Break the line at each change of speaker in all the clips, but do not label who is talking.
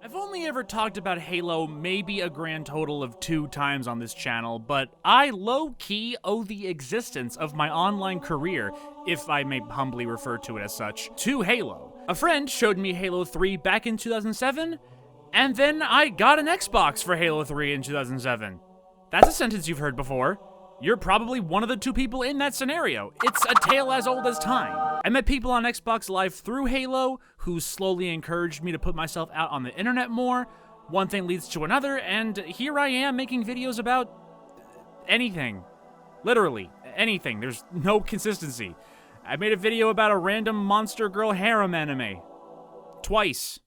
I've only ever talked about Halo maybe a grand total of 2 times on this channel, but I low-key owe the existence of my online career, if I may humbly refer to it as such, to Halo. A friend showed me Halo 3 back in 2007, and then I got an Xbox for Halo 3 in 2007. That's a sentence you've heard before. You're probably one of the 2 people in that scenario. It's a tale as old as time. I met people on Xbox Live through Halo who slowly encouraged me to put myself out on the internet more. One thing leads to another, and here I am making videos about anything. Literally, anything. There's no consistency. I made a video about a random monster girl harem anime. Twice.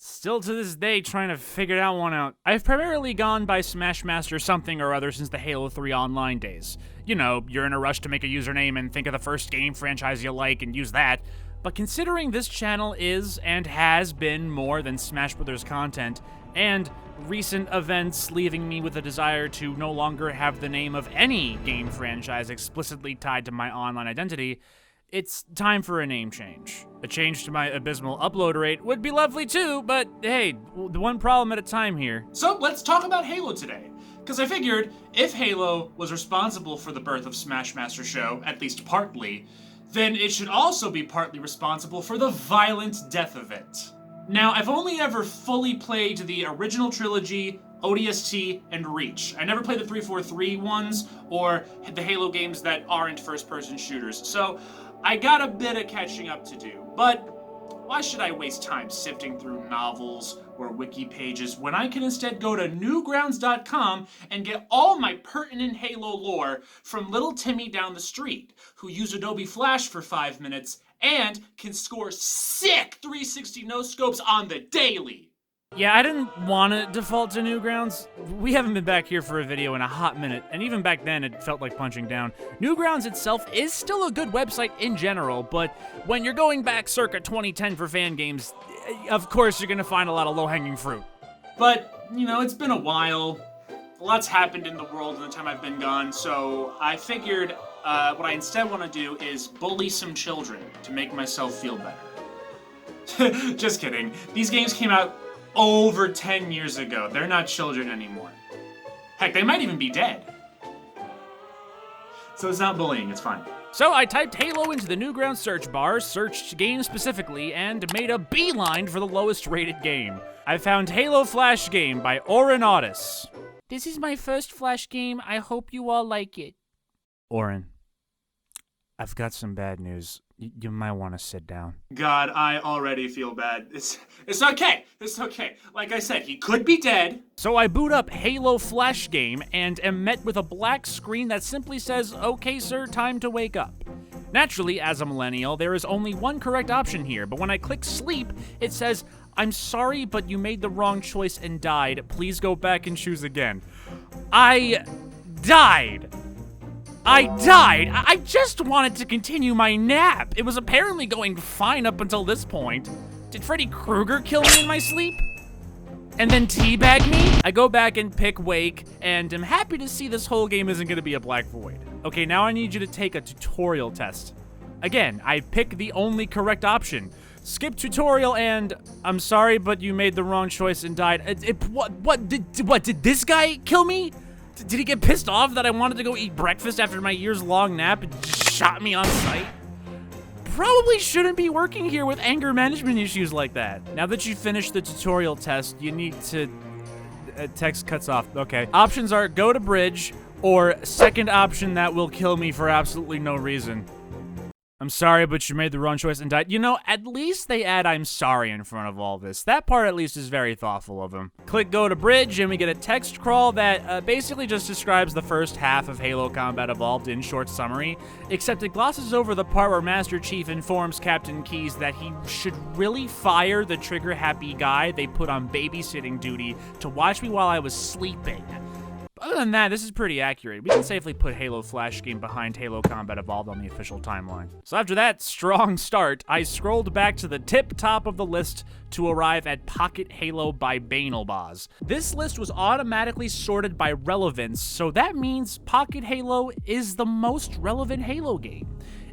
Still to this day trying to figure that one out. I've primarily gone by Smashmaster something or other since the Halo 3 online days. You know, you're in a rush to make a username and think of the first game franchise you like and use that. But considering this channel is and has been more than Smash Brothers content, and recent events leaving me with a desire to no longer have the name of any game franchise explicitly tied to my online identity, it's time for a name change. A change to my abysmal upload rate would be lovely too, but hey, one problem at a time here.
So let's talk about Halo today. Because I figured, if Halo was responsible for the birth of Smashmaster Show, at least partly, then it should also be partly responsible for the violent death of it. Now, I've only ever fully played the original trilogy, ODST, and Reach. I never played the 343 ones, or the Halo games that aren't first-person shooters, so I got a bit of catching up to do. But why should I waste time sifting through novels or wiki pages when I can instead go to Newgrounds.com and get all my pertinent Halo lore from little Timmy down the street, who used Adobe Flash for 5 minutes and can score sick 360 no-scopes on the daily.
Yeah, I didn't want to default to Newgrounds. We haven't been back here for a video in a hot minute, and even back then it felt like punching down. Newgrounds itself is still a good website in general, but when you're going back circa 2010 for fan games, of course you're gonna find a lot of low-hanging fruit.
But, you know, it's been a while. A lot's happened in the world in the time I've been gone, so I figured what I instead want to do is bully some children to make myself feel better. Just kidding. These games came out over 10 years ago. They're not children anymore. Heck, they might even be dead. So it's not bullying, it's fine.
So I typed Halo into the Newgrounds search bar, searched games specifically, and made a beeline for the lowest rated game. I found Halo Flash Game by Orin. This is my first Flash game. I hope you all like it. Orin, I've got some bad news. You might want to sit down.
God, I already feel bad. It's okay. It's okay. Like I said, he could be dead.
So I boot up Halo Flash Game and am met with a black screen that simply says, "Okay, sir, time to wake up." Naturally, as a millennial, there is only one correct option here, but when I click sleep, it says, "I'm sorry, but you made the wrong choice and died. Please go back and choose again." I died. I just wanted to continue my nap. It was apparently going fine up until this point. Did Freddy Krueger kill me in my sleep? And then teabag me? I go back and pick Wake, and am happy to see this whole game isn't gonna be a black void. Okay, now I need you to take a tutorial test. Again, I pick the only correct option. Skip tutorial and, "I'm sorry, but you made the wrong choice and died." What did this guy kill me? Did he get pissed off that I wanted to go eat breakfast after my years-long nap and just shot me on sight? Probably shouldn't be working here with anger management issues like that. Now that you finished the tutorial test, you need to... text cuts off. Okay. Options are go to bridge, or second option that will kill me for absolutely no reason. "I'm sorry, but you made the wrong choice and died." You know, at least they add "I'm sorry" in front of all this. That part at least is very thoughtful of them. Click go to bridge and we get a text crawl that basically just describes the first half of Halo Combat Evolved in short summary, except it glosses over the part where Master Chief informs Captain Keyes that he should really fire the trigger-happy guy they put on babysitting duty to watch me while I was sleeping. Other than that, this is pretty accurate. We can safely put Halo Flash Game behind Halo Combat Evolved on the official timeline. So after that strong start, I scrolled back to the tip top of the list to arrive at Pocket Halo by Banalbaz. This list was automatically sorted by relevance, so that means Pocket Halo is the most relevant Halo game.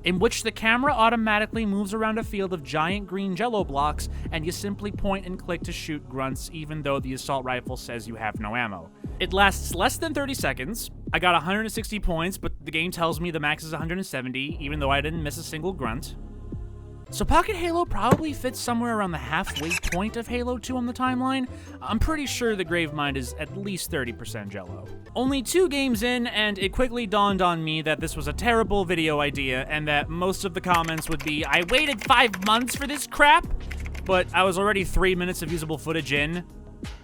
in which the camera automatically moves around a field of giant green jello blocks, and you simply point and click to shoot grunts, even though the assault rifle says you have no ammo. It lasts less than 30 seconds. I got 160 points, but the game tells me the max is 170, even though I didn't miss a single grunt. So Pocket Halo probably fits somewhere around the halfway point of Halo 2 on the timeline. I'm pretty sure the Gravemind is at least 30% jello. Only 2 games in, and it quickly dawned on me that this was a terrible video idea, and that most of the comments would be, I waited 5 months for this crap, but I was already 3 minutes of usable footage in,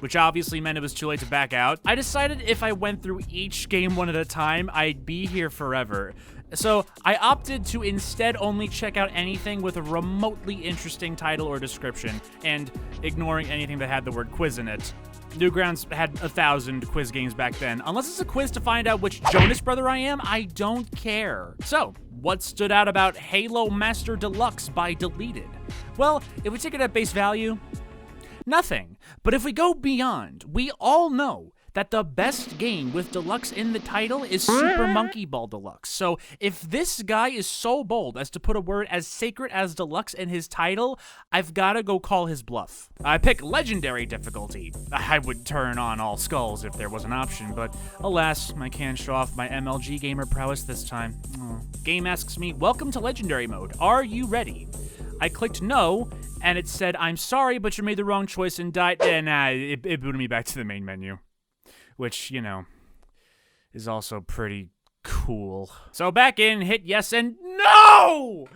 which obviously meant it was too late to back out. I decided if I went through each game one at a time, I'd be here forever. So I opted to instead only check out anything with a remotely interesting title or description, and ignoring anything that had the word quiz in it. Newgrounds had 1,000 quiz games back then. Unless it's a quiz to find out which Jonas brother I am, I don't care. So, what stood out about Halo Master Deluxe by Deleted? Well, if we take it at base value, nothing. But if we go beyond, we all know that the best game with Deluxe in the title is Super Monkey Ball Deluxe. So if this guy is so bold as to put a word as sacred as Deluxe in his title, I've gotta go call his bluff. I pick Legendary difficulty. I would turn on all skulls if there was an option, but alas, I can't show off my MLG gamer prowess this time. Game asks me, welcome to Legendary mode. Are you ready? I clicked no, and it said, I'm sorry, but you made the wrong choice and died. It booted me back to the main menu. Which, you know, is also pretty cool. So back in, hit yes, and no!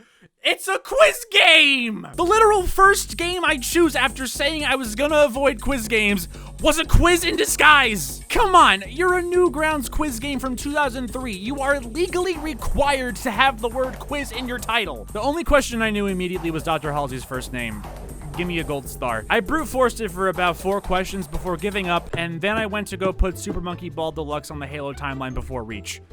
It's a quiz game! The literal first game I choose after saying I was gonna avoid quiz games was a quiz in disguise! Come on, you're a Newgrounds quiz game from 2003. You are legally required to have the word quiz in your title. The only question I knew immediately was Dr. Halsey's first name. Give me a gold star. I brute forced it for about 4 questions before giving up, and then I went to go put Super Monkey Ball Deluxe on the Halo timeline before Reach.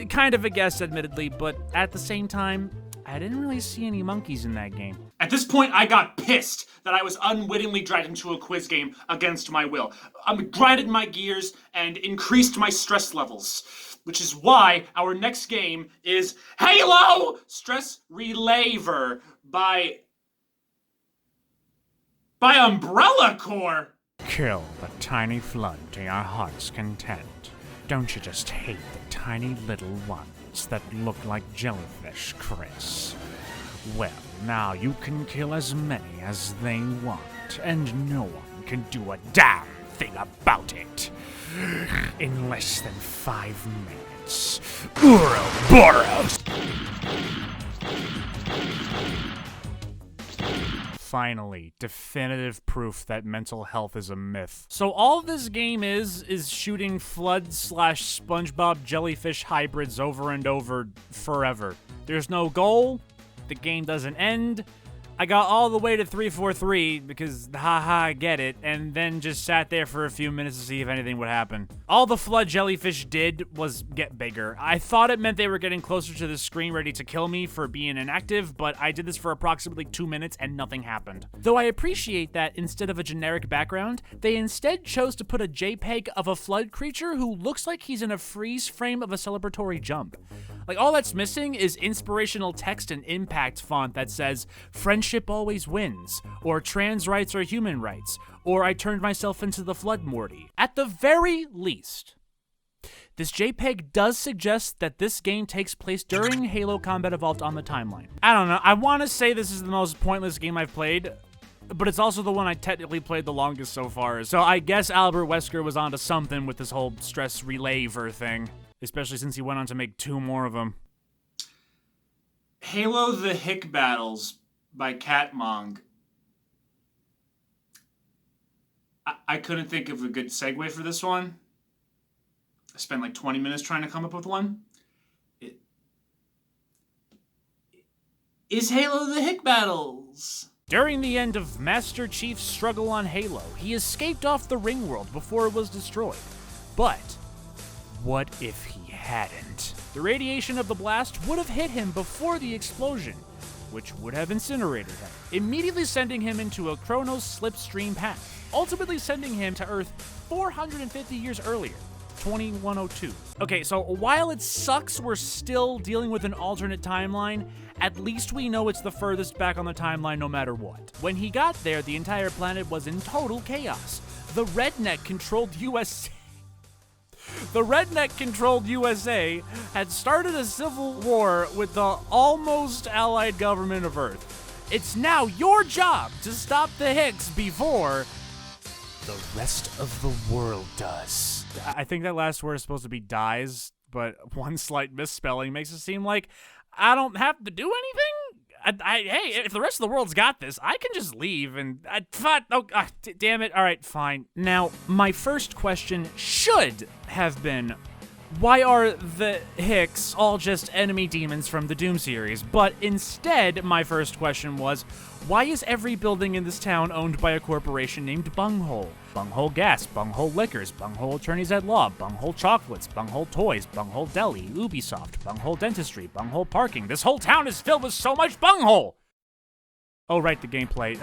Kind of a guess, admittedly, but at the same time, I didn't really see any monkeys in that game.
At this point, I got pissed that I was unwittingly dragged into a quiz game against my will. I grinded my gears and increased my stress levels, which is why our next game is Halo Stress Relaver by Umbrella Corps.
Kill the tiny flood to your heart's content. Don't you just hate the tiny little ones that look like jellyfish, Chris? Well, now you can kill as many as they want, and no one can do a damn thing about it. In less than 5 minutes. Ouroboros! Finally, definitive proof that mental health is a myth. So all this game is shooting Flood/SpongeBob jellyfish hybrids over and over forever. There's no goal, the game doesn't end. I got all the way to 343 because haha, I get it, and then just sat there for a few minutes to see if anything would happen. All the Flood jellyfish did was get bigger. I thought it meant they were getting closer to the screen ready to kill me for being inactive, but I did this for approximately 2 minutes and nothing happened. Though I appreciate that instead of a generic background, they instead chose to put a JPEG of a Flood creature who looks like he's in a freeze frame of a celebratory jump. Like, all that's missing is inspirational text and impact font that says, friendship always wins, or trans rights are human rights, or I turned myself into the Flood Morty. At the very least, this JPEG does suggest that this game takes place during Halo Combat Evolved on the timeline. I don't know, I want to say this is the most pointless game I've played, but it's also the one I technically played the longest so far, so I guess Albert Wesker was onto something with this whole stress relaver thing. Especially since he went on to make 2 more of them.
Halo the Hick Battles by Catmong. I couldn't think of a good segue for this one. I spent like 20 minutes trying to come up with one. Is Halo the Hick Battles.
During the end of Master Chief's struggle on Halo, he escaped off the ring world before it was destroyed. But what if he hadn't? The radiation of the blast would have hit him before the explosion, which would have incinerated him, immediately sending him into a Chronos slipstream path, ultimately sending him to Earth 450 years earlier. 2102. Okay, so while it sucks we're still dealing with an alternate timeline, at least we know it's the furthest back on the timeline no matter what. When he got there, the entire planet was in total chaos. The redneck-controlled USA had started a civil war with the almost allied government of Earth. It's now your job to stop the Hicks before the rest of the world does. I think that last word is supposed to be dies, but one slight misspelling makes it seem like I don't have to do anything? Hey, if the rest of the world's got this, I can just leave and... damn it. All right, fine. Now, my first question should have been, why are the Hicks all just enemy demons from the Doom series? But instead, my first question was, why is every building in this town owned by a corporation named Bunghole? Bunghole Gas, Bunghole Liquors, Bunghole Attorneys at Law, Bunghole Chocolates, Bunghole Toys, Bunghole Deli, Ubisoft, Bunghole Dentistry, Bunghole Parking. This whole town is filled with so much bunghole! Oh, right, the gameplay.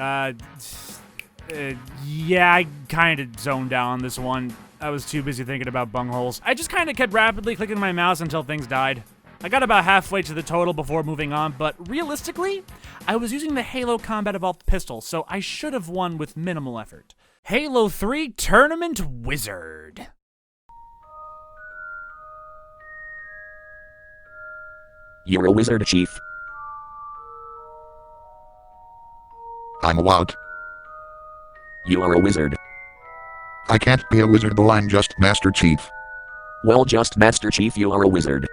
Yeah, I kinda zoned out on this one. I was too busy thinking about bungholes. I just kinda kept rapidly clicking my mouse until things died. I got about halfway to the total before moving on, but realistically, I was using the Halo Combat Evolved pistol, so I should have won with minimal effort. Halo 3 Tournament Wizard.
You're a wizard, Chief. I'm a what? You are a wizard.
I can't be a wizard though, I'm just Master Chief.
Well, just Master Chief, you are a wizard.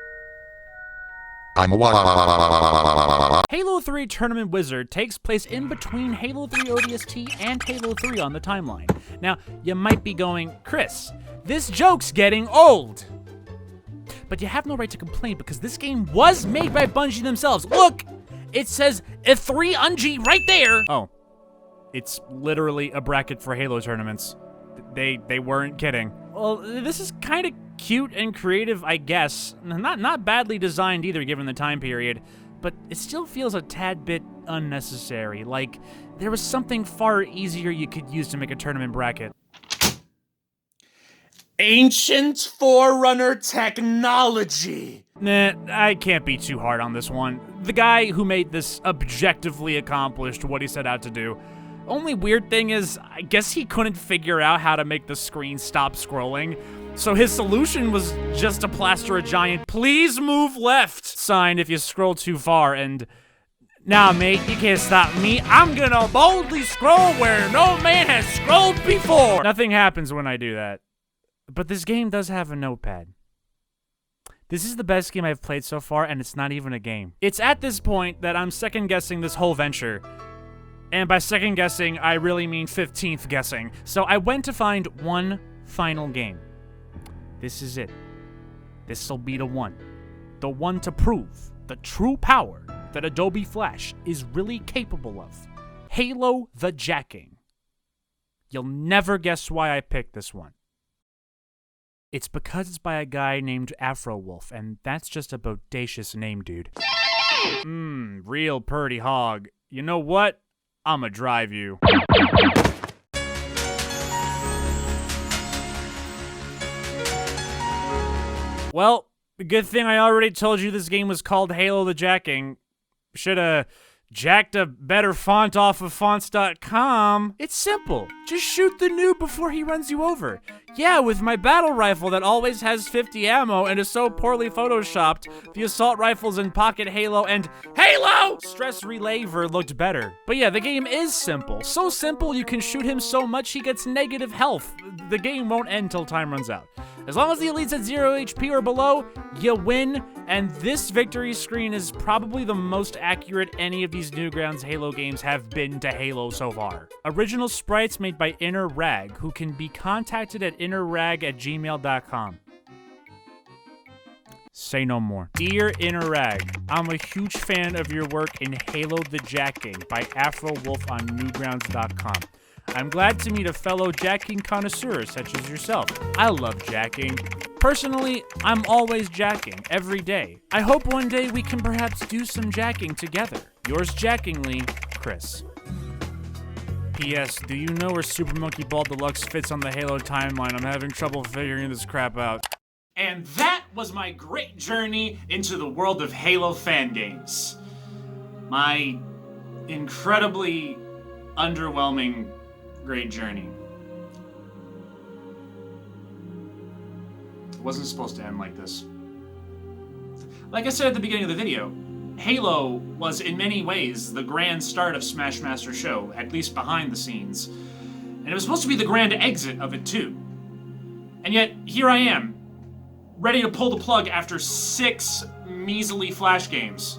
I'm a
Halo 3 Tournament Wizard takes place in between Halo 3 ODST and Halo 3 on the timeline. Now, you might be going, Chris, this joke's getting old. But you have no right to complain because this game was made by Bungie themselves. Look, it says E3 Ungie right there. Oh, it's literally a bracket for Halo tournaments. They weren't kidding. Well, this is kind of cute and creative, I guess. Not badly designed either, given the time period, but it still feels a tad bit unnecessary. Like, there was something far easier you could use to make a tournament bracket.
Ancient Forerunner technology!
Nah, I can't be too hard on this one. The guy who made this objectively accomplished what he set out to do. Only weird thing is, I guess he couldn't figure out how to make the screen stop scrolling, so his solution was just to plaster a giant "Please move left" sign if you scroll too far, and nah, mate, you can't stop me. I'm gonna boldly scroll where no man has scrolled before. Nothing happens when I do that. But this game does have a notepad. This is the best game I've played so far, and it's not even a game. It's at this point that I'm second-guessing this whole venture. And by second guessing, I really mean 15th guessing. So I went to find one final game. This is it. This'll be the one. The one to prove the true power that Adobe Flash is really capable of. Halo the Jacking. You'll never guess why I picked this one. It's because it's by a guy named Afro Wolf, and that's just a bodacious name, dude. Real purty hog. You know what? I'ma drive you. Well, good thing I already told you this game was called Halo the Jacking. Shoulda jacked a better font off of fonts.com. It's simple. Just shoot the noob before he runs you over. Yeah, with my battle rifle that always has 50 ammo and is so poorly photoshopped, the assault rifles in Pocket Halo and Halo Stress Relaver looked better. But yeah, the game is simple. So simple you can shoot him so much he gets negative health. The game won't end till time runs out. As long as the elite's at 0 HP or below, you win, and this victory screen is probably the most accurate any of these Newgrounds Halo games have been to Halo so far. Original sprites made by Inner Rag, who can be contacted at innerrag@gmail.com. Say no more. Dear Inner Rag, I'm a huge fan of your work in Halo the Jacking by Afro Wolf on Newgrounds.com. I'm glad to meet a fellow jacking connoisseur such as yourself. I love jacking. Personally, I'm always jacking, every day. I hope one day we can perhaps do some jacking together. Yours jackingly, Chris. P.S. Do you know where Super Monkey Ball Deluxe fits on the Halo timeline? I'm having trouble figuring this crap out.
And that was my great journey into the world of Halo fan games. My incredibly underwhelming great journey. It wasn't supposed to end like this. Like I said at the beginning of the video, Halo was in many ways the grand start of Smash Master Show, at least behind the scenes. And it was supposed to be the grand exit of it too. And yet, here I am, ready to pull the plug after 6 measly Flash games.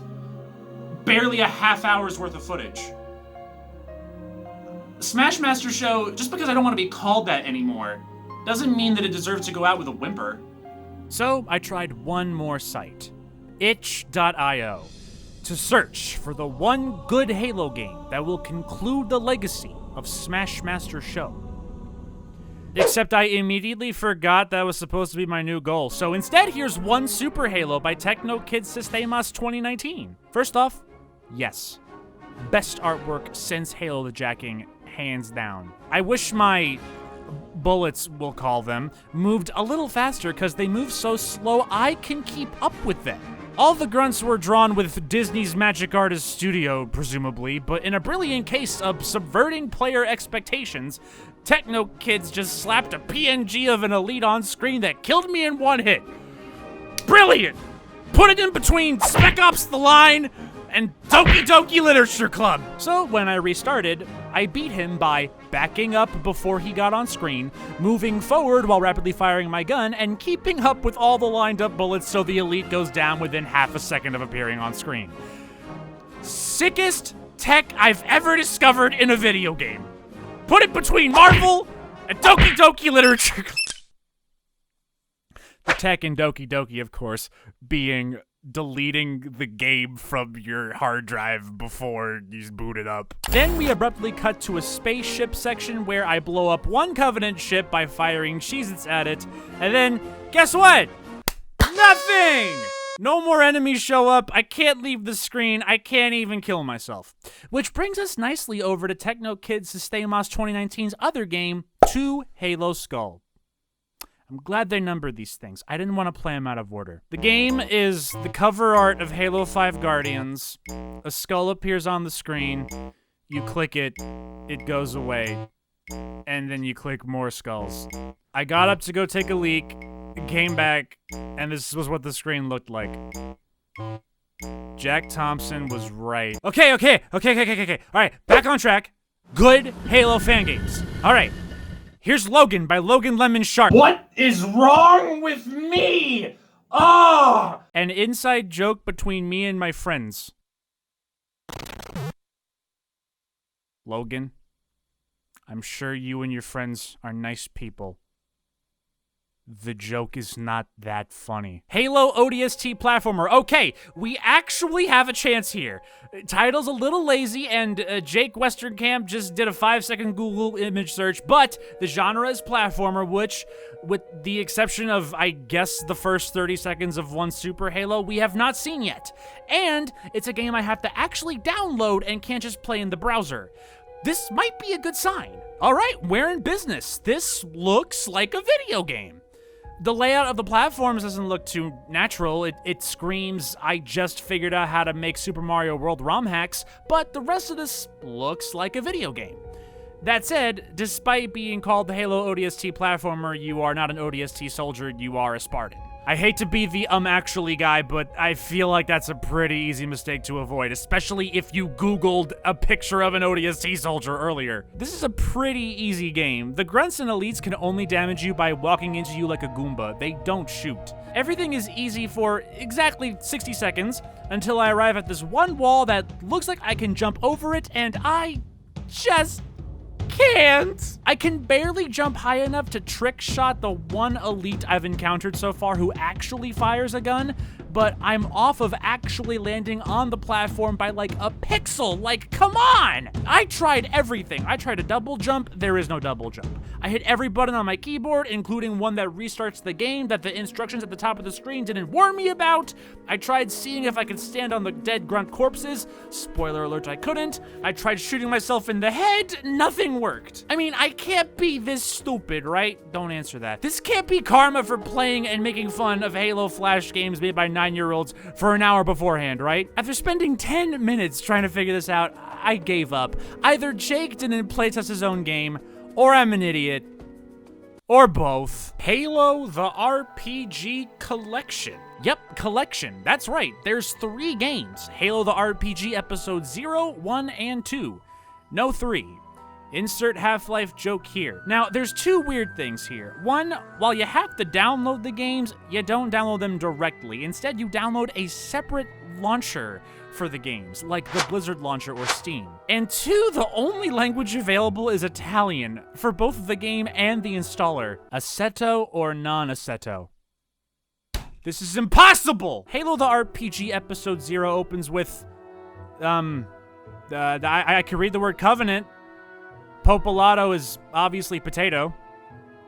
Barely a half hour's worth of footage. The Smash Master Show, just because I don't want to be called that anymore, doesn't mean that it deserves to go out with a whimper.
So I tried one more site, itch.io, to search for the one good Halo game that will conclude the legacy of Smash Master Show. Except I immediately forgot that was supposed to be my new goal. So instead, here's one Super Halo by Techno Kid Sistemas 2019. First off, yes. Best artwork since Halo the Jacking, hands down. I wish my bullets, we'll call them, moved a little faster because they move so slow I can keep up with them. All the grunts were drawn with Disney's Magic Artist Studio, presumably, but in a brilliant case of subverting player expectations, Techno Kids just slapped a PNG of an elite on screen that killed me in one hit. Brilliant! Put it in between Spec Ops The Line and Doki Doki Literature Club. So when I restarted, I beat him by backing up before he got on screen, moving forward while rapidly firing my gun, and keeping up with all the lined up bullets so the elite goes down within half a second of appearing on screen. Sickest tech I've ever discovered in a video game. Put it between Marvel and Doki Doki Literature Club. The tech in Doki Doki, of course, being deleting the game from your hard drive before you boot it up. Then we abruptly cut to a spaceship section where I blow up one Covenant ship by firing Cheez-Its at it, and then, guess what? Nothing! No more enemies show up, I can't leave the screen, I can't even kill myself. Which brings us nicely over to Techno Kid Sistemas 2019's other game, 2 Halo Skull. I'm glad they numbered these things. I didn't want to play them out of order. The game is the cover art of Halo 5 Guardians. A skull appears on the screen. You click it, it goes away. And then you click more skulls. I got up to go take a leak, came back, and this was what the screen looked like. Jack Thompson was right. Okay. All right, back on track. Good Halo fan games. All right. Here's Logan by Logan Lemon Shark.
What is wrong with me? Oh!
An inside joke between me and my friends. Logan, I'm sure you and your friends are nice people. The joke is not that funny. Halo ODST platformer. Okay, we actually have a chance here. Title's a little lazy, and Jake Westernkamp just did a 5-second Google image search, but the genre is platformer, which, with the exception of, I guess, the first 30 seconds of one Super Halo, we have not seen yet. And it's a game I have to actually download and can't just play in the browser. This might be a good sign. All right, we're in business. This looks like a video game. The layout of the platforms doesn't look too natural. It screams, I just figured out how to make Super Mario World ROM hacks, but the rest of this looks like a video game. That said, despite being called the Halo ODST platformer, you are not an ODST soldier, you are a Spartan. I hate to be the actually guy, but I feel like that's a pretty easy mistake to avoid, especially if you Googled a picture of an ODST soldier earlier. This is a pretty easy game. The grunts and elites can only damage you by walking into you like a Goomba. They don't shoot. Everything is easy for exactly 60 seconds until I arrive at this one wall that looks like I can jump over it, and I just can't. I can barely jump high enough to trick shot the one elite I've encountered so far who actually fires a gun, but I'm off of actually landing on the platform by like a pixel. Like, come on! I tried everything. I tried a double jump, there is no double jump. I hit every button on my keyboard, including one that restarts the game that the instructions at the top of the screen didn't warn me about. I tried seeing if I could stand on the dead grunt corpses. Spoiler alert, I couldn't. I tried shooting myself in the head. Nothing worked. I mean, I can't be this stupid, right? Don't answer that. This can't be karma for playing and making fun of Halo Flash games made by 9-year-olds for an hour beforehand, right? After spending 10 minutes trying to figure this out, I gave up. Either Jake didn't playtest his own game, or I'm an idiot, or both. Halo the RPG Collection. Yep, collection. That's right. There's 3 games. Halo the RPG Episode 0, 1, and 2. No 3. Insert Half-Life joke here. Now, there's 2 weird things here. One, while you have to download the games, you don't download them directly. Instead, you download a separate launcher for the games, like the Blizzard launcher or Steam. And 2, the only language available is Italian for both the game and the installer. Assetto or non-assetto. This is impossible! Halo the RPG Episode 0 opens with, I could read the word covenant. Popolato is obviously potato.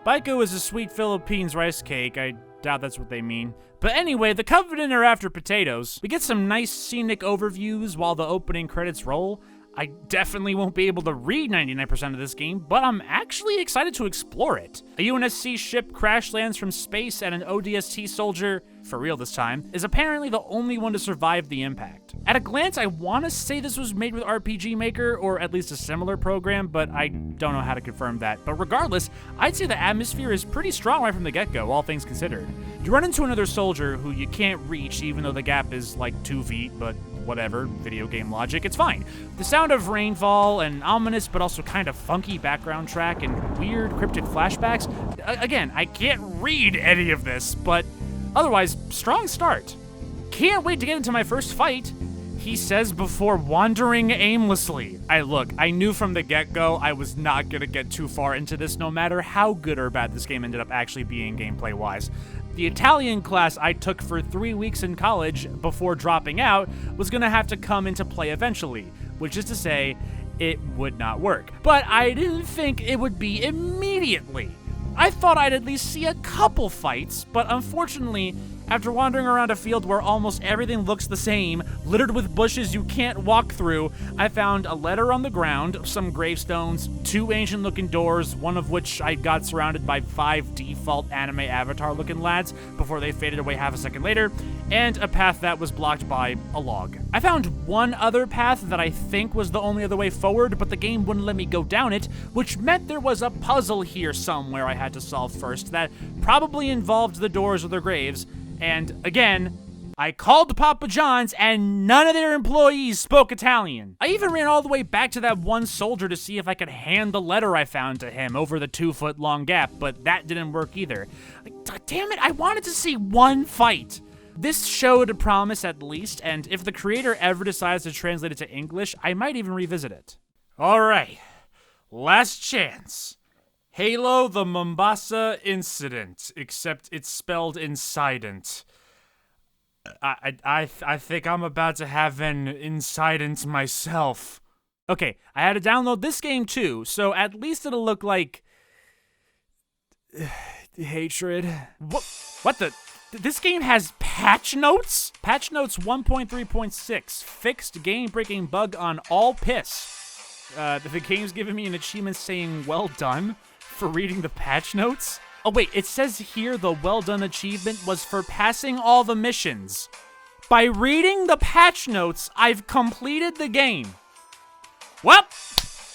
Baiko is a sweet Philippines rice cake. I doubt that's what they mean. But anyway, the Covenant are after potatoes. We get some nice scenic overviews while the opening credits roll. I definitely won't be able to read 99% of this game, but I'm actually excited to explore it. A UNSC ship crash lands from space and an ODST soldier, for real this time, is apparently the only one to survive the impact. At a glance, I want to say this was made with RPG Maker, or at least a similar program, but I don't know how to confirm that. But regardless, I'd say the atmosphere is pretty strong right from the get-go, all things considered. You run into another soldier who you can't reach, even though the gap is like 2 feet, but whatever, video game logic, it's fine. The sound of rainfall, an ominous but also kind of funky background track, and weird cryptic flashbacks. Again, I can't read any of this, but otherwise, strong start. Can't wait to get into my first fight, he says before wandering aimlessly. I knew from the get-go I was not gonna get too far into this no matter how good or bad this game ended up actually being gameplay-wise. The Italian class I took for 3 weeks in college before dropping out was gonna have to come into play eventually, which is to say, it would not work. But I didn't think it would be immediately. I thought I'd at least see a couple fights, but unfortunately, after wandering around a field where almost everything looks the same, littered with bushes you can't walk through, I found a letter on the ground, some gravestones, 2 ancient-looking doors, one of which I got surrounded by 5 default anime avatar-looking lads before they faded away half a second later, and a path that was blocked by a log. I found one other path that I think was the only other way forward, but the game wouldn't let me go down it, which meant there was a puzzle here somewhere I had to solve first that probably involved the doors or their graves. And again, I called Papa John's and none of their employees spoke Italian. I even ran all the way back to that one soldier to see if I could hand the letter I found to him over the 2-foot-long gap, but that didn't work either. Damn it, I wanted to see one fight. This showed promise at least, and if the creator ever decides to translate it to English, I might even revisit it. All right, last chance. Halo the Mombasa Incident, except it's spelled incident. I think I'm about to have an incident myself. Okay, I had to download this game too, so at least it'll look like hatred. What the? This game has patch notes? Patch notes 1.3.6, fixed game-breaking bug on all piss. The game's giving me an achievement saying well done for reading the patch notes? Oh wait, it says here the well done achievement was for passing all the missions. By reading the patch notes, I've completed the game. Well,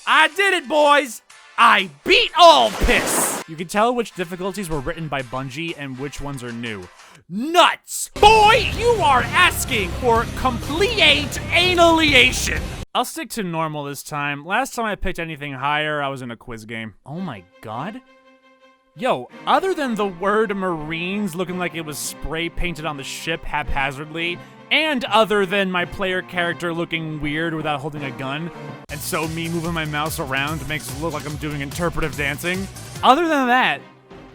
I did it, boys! I beat all piss! You can tell which difficulties were written by Bungie and which ones are new. Nuts! Boy, you are asking for complete annihilation! I'll stick to normal this time. Last time I picked anything higher, I was in a quiz game. Oh my god. Yo, other than the word Marines looking like it was spray painted on the ship haphazardly, and other than my player character looking weird without holding a gun, and so me moving my mouse around makes it look like I'm doing interpretive dancing, other than that,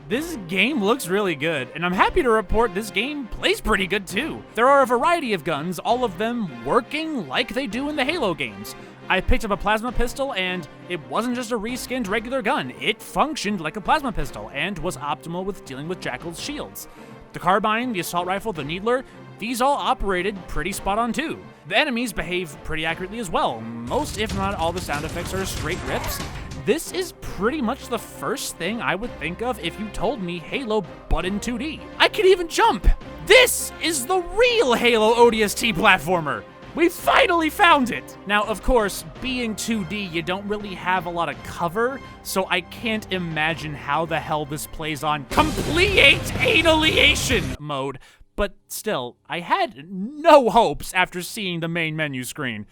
this game looks really good, and I'm happy to report this game plays pretty good too. There are a variety of guns, all of them working like they do in the Halo games. I picked up a plasma pistol, and it wasn't just a reskinned regular gun. It functioned like a plasma pistol and was optimal with dealing with Jackal's shields. The carbine, the assault rifle, the needler, these all operated pretty spot on too. The enemies behave pretty accurately as well. Most, if not all, the sound effects are straight rips. This is pretty much the first thing I would think of if you told me Halo but in 2D. I can even jump! This is the real Halo ODST platformer! We finally found it! Now, of course, being 2D, you don't really have a lot of cover, so I can't imagine how the hell this plays on complete annihilation mode. But still, I had no hopes after seeing the main menu screen.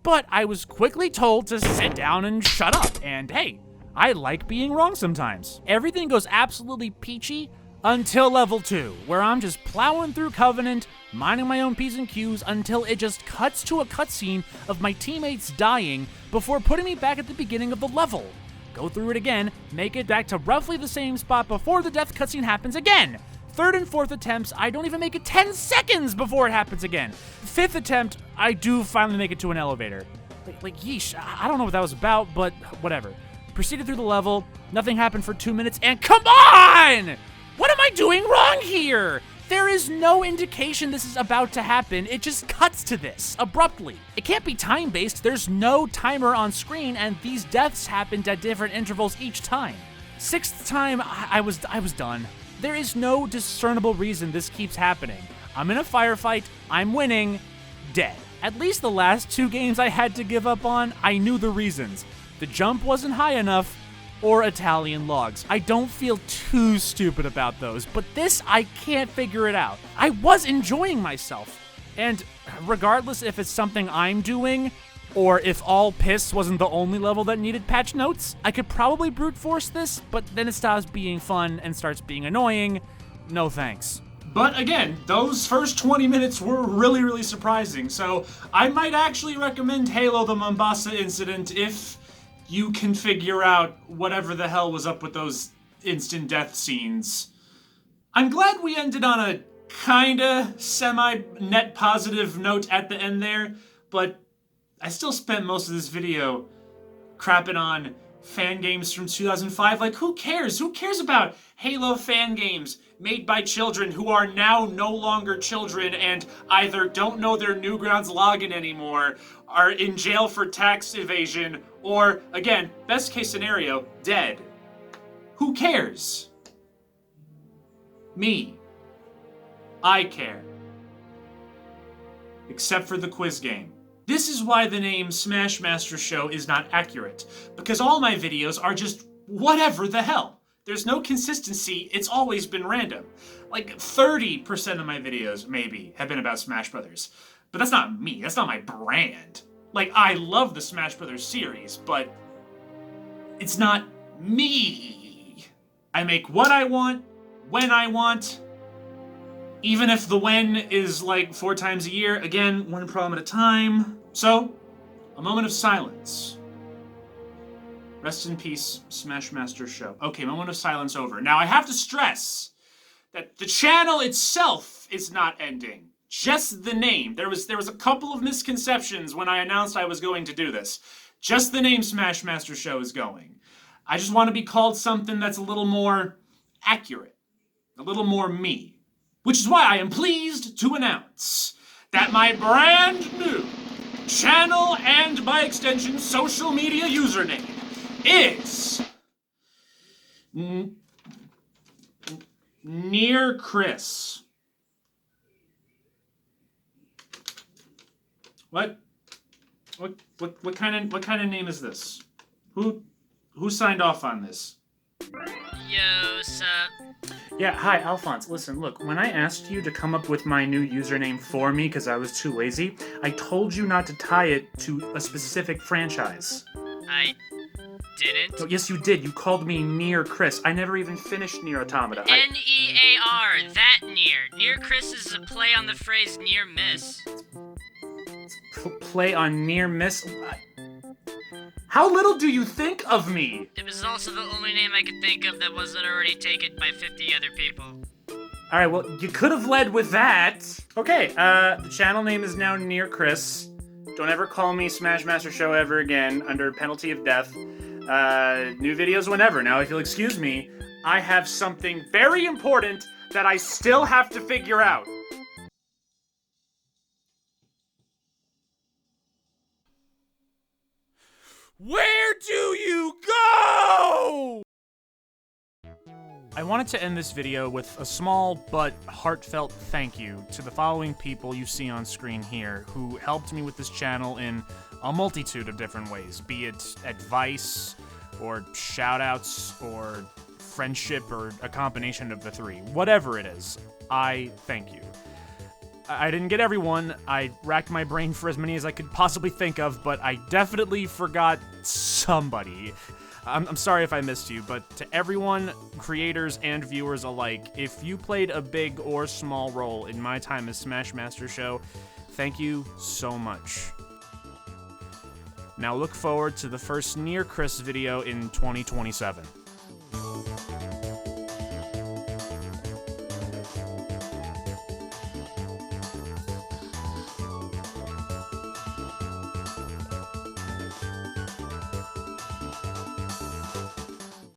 But I was quickly told to sit down and shut up, and hey, I like being wrong sometimes. Everything goes absolutely peachy until level 2, where I'm just plowing through Covenant, minding my own P's and Q's until it just cuts to a cutscene of my teammates dying before putting me back at the beginning of the level. Go through it again, make it back to roughly the same spot before the death cutscene happens again. Third and fourth attempts, I don't even make it 10 seconds before it happens again. Fifth attempt, I do finally make it to an elevator. Like yeesh, I don't know what that was about, but whatever. Proceeded through the level, nothing happened for 2 minutes, and come on! What am I doing wrong here? There is no indication this is about to happen. It just cuts to this, abruptly. It can't be time-based. There's no timer on screen, and these deaths happened at different intervals each time. Sixth time, I was done. There is no discernible reason this keeps happening. I'm in a firefight, I'm winning, dead. At least the last 2 games I had to give up on, I knew the reasons. The jump wasn't high enough, or Italian logs. I don't feel too stupid about those, but this, I can't figure it out. I was enjoying myself, and regardless if it's something I'm doing, or if All Piss wasn't the only level that needed patch notes, I could probably brute force this, but then it stops being fun and starts being annoying. No thanks.
But again, those first 20 minutes were really, really surprising, so I might actually recommend Halo the Mombasa incident if you can figure out whatever the hell was up with those instant death scenes. I'm glad we ended on a kinda semi-net positive note at the end there, but I still spent most of this video crapping on fan games from 2005. Like, who cares? Who cares about Halo fan games made by children who are now no longer children and either don't know their Newgrounds login anymore, are in jail for tax evasion, or, again, best case scenario, dead? Who cares? Me. I care. Except for the quiz game. This is why the name Smash Master Show is not accurate, because all my videos are just whatever the hell. There's no consistency, it's always been random. Like 30% of my videos, maybe, have been about Smash Brothers. But that's not me, that's not my brand. Like, I love the Smash Brothers series, but it's not me. I make what I want, when I want, even if the when is like 4 times a year, again, one problem at a time. So, a moment of silence. Rest in peace, Smash Master Show. Okay, moment of silence over. Now, I have to stress that the channel itself is not ending. Just the name. There was a couple of misconceptions when I announced I was going to do this. Just the name Smash Master Show is going. I just want to be called something that's a little more accurate. A little more me. Which is why I am pleased to announce that my brand new channel and, by extension, social media username is NearChris. What kind of name is this? Who signed off on this?
Yo, sup?
Yeah, hi, Alphonse. Listen, look, when I asked you to come up with my new username for me because I was too lazy, I told you not to tie it to a specific franchise.
I didn't?
Oh, yes, you did. You called me NearChris. I never even finished Nier Automata.
N-E-A-R, that Near. NearChris is a play on the phrase near miss.
Play on near miss? How little do you think of me?
It was also the only name I could think of that wasn't already taken by 50 other people.
Alright, well, you could have led with that. Okay, the channel name is now NearChris. Don't ever call me Smash Master Show ever again under penalty of death. New videos whenever. Now, if you'll excuse me, I have something very important that I still have to figure out. Where do you go? I wanted to end this video with a small but heartfelt thank you to the following people you see on screen here who helped me with this channel in a multitude of different ways, be it advice, or shoutouts, or friendship, or a combination of the three. Whatever it is, I thank you. I didn't get everyone. I racked my brain for as many as I could possibly think of, but I definitely forgot somebody. I'm sorry if I missed you, but to everyone, creators and viewers alike, if you played a big or small role in my time as Smash Master Show, thank you so much. Now look forward to the first NearChris video in 2027.